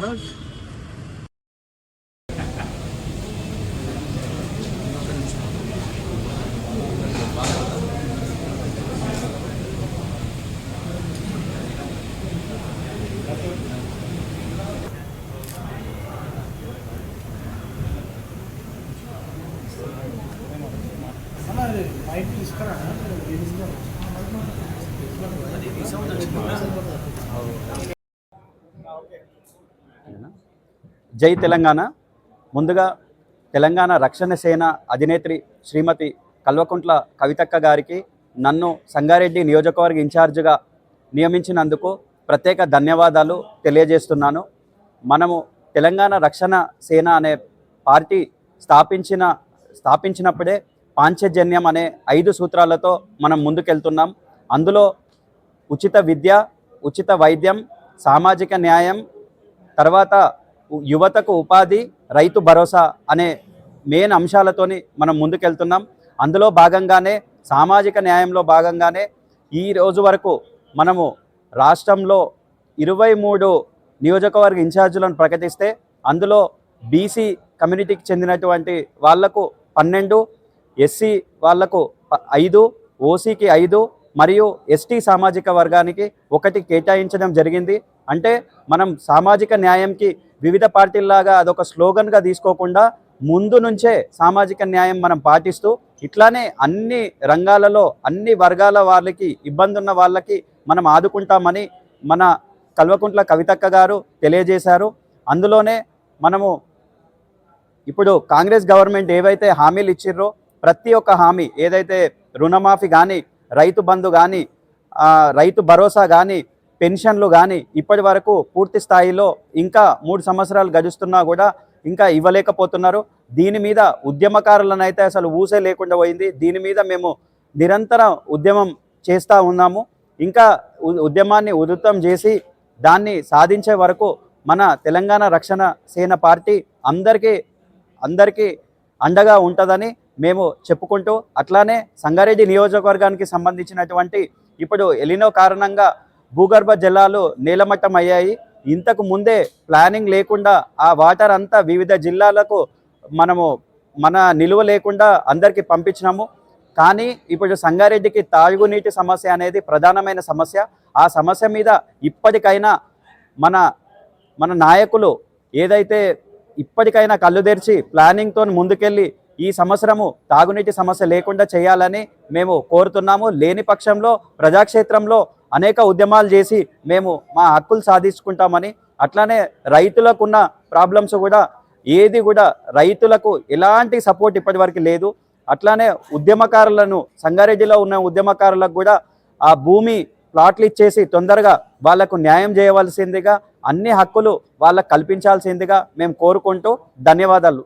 జై తెలంగాణ. ముందుగా తెలంగాణ రక్షణ సేన అధినేత్రి శ్రీమతి కల్వకుంట్ల కవితక్క గారికి నన్ను సంగారెడ్డి నియోజకవర్గ ఇన్ఛార్జిగా నియమించినందుకు ప్రత్యేక ధన్యవాదాలు తెలియజేస్తున్నాను. మనము తెలంగాణ రక్షణ సేన అనే పార్టీ స్థాపించినప్పుడే పాంచజన్యం అనే 5 సూత్రాలతో మనం ముందుకెళ్తున్నాం. అందులో ఉచిత విద్య, ఉచిత వైద్యం, సామాజిక న్యాయం, తర్వాత యువతకు ఉపాధి, రైతు భరోసా అనే మెయిన్ అంశాలతోని మనం ముందుకెళ్తున్నాం. అందులో భాగంగానే సామాజిక న్యాయంలో భాగంగానే ఈ రోజు వరకు మనము రాష్ట్రంలో 23 నియోజకవర్గ ఇన్ఛార్జీలను ప్రకటిస్తే అందులో బీసీ కమ్యూనిటీకి చెందినటువంటి వాళ్లకు 12, ఎస్సీ వాళ్లకు 5, ఓసీకి 5 మరియు ఎస్టీ సామాజిక వర్గానికి 1 కేటాయించడం జరిగింది. అంటే మనం సామాజిక న్యాయంకి వివిధ పార్టీల్లాగా అదొక స్లోగన్గా తీసుకోకుండా ముందు నుంచే సామాజిక న్యాయం మనం పాటిస్తూ ఇట్లానే అన్ని రంగాలలో అన్ని వర్గాల వాళ్ళకి ఇబ్బంది ఉన్న వాళ్ళకి మనం ఆదుకుంటామని మన కల్వకుంట్ల కవితక్క గారు తెలియజేశారు. అందులోనే మనము ఇప్పుడు కాంగ్రెస్ గవర్నమెంట్ ఏవైతే హామీలు ఇచ్చిర్రో ప్రతి ఒక్క హామీ, ఏదైతే రుణమాఫీ కానీ, రైతు బంధు కానీ, రైతు భరోసా కానీ, పెన్షన్లు కానీ ఇప్పటి వరకు పూర్తి స్థాయిలో ఇంకా 3 సంవత్సరాలు గడుస్తున్నా కూడా ఇంకా ఇవ్వలేకపోతున్నారు. దీని మీద ఉద్యమకారులను అయితే అసలు ఊసే లేకుండా పోయింది. దీని మీద మేము నిరంతరం ఉద్యమం చేస్తూ ఉన్నాము. ఇంకా ఉద్యమాన్ని ఉధృతం చేసి దాన్ని సాధించే వరకు మన తెలంగాణ రక్షణ సేన పార్టీ అందరికీ అండగా ఉంటుందని మేము చెప్పుకుంటూ, అట్లానే సంగారెడ్డి నియోజకవర్గానికి సంబంధించినటువంటి ఇప్పుడు ఎలినో కారణంగా భూగర్భ జలాలు నీలమట్టం అయ్యాయి. ఇంతకు ముందే ప్లానింగ్ లేకుండా ఆ వాటర్ అంతా వివిధ జిల్లాలకు మన నిలువ లేకుండా అందరికీ పంపించినాము. కానీ ఇప్పుడు సంగారెడ్డికి తాగునీటి సమస్య అనేది ప్రధానమైన సమస్య. ఆ సమస్య మీద ఇప్పటికైనా మన నాయకులు ఏదైతే ఇప్పటికైనా కళ్ళు తెరిచి ప్లానింగ్తో ముందుకెళ్ళి ఈ సంవత్సరము తాగునీటి సమస్య లేకుండా చేయాలని మేము కోరుతున్నాము. లేని పక్షంలో ప్రజాక్షేత్రంలో అనేక ఉద్యమాలు చేసి మేము మా హక్కులు సాధించుకుంటామని, అట్లానే రైతులకున్న ప్రాబ్లమ్స్ కూడా ఏది కూడా రైతులకు ఎలాంటి సపోర్ట్ ఇప్పటివరకు లేదు. అట్లానే ఉద్యమకారులను సంగారెడ్డిలో ఉన్న ఉద్యమకారులకు కూడా ఆ భూమి ప్లాట్లు ఇచ్చేసి తొందరగా వాళ్లకు న్యాయం చేయవలసిందిగా, అన్ని హక్కులు వాళ్ళకు కల్పించాల్సిందిగా మేము కోరుకుంటూ ధన్యవాదాలు.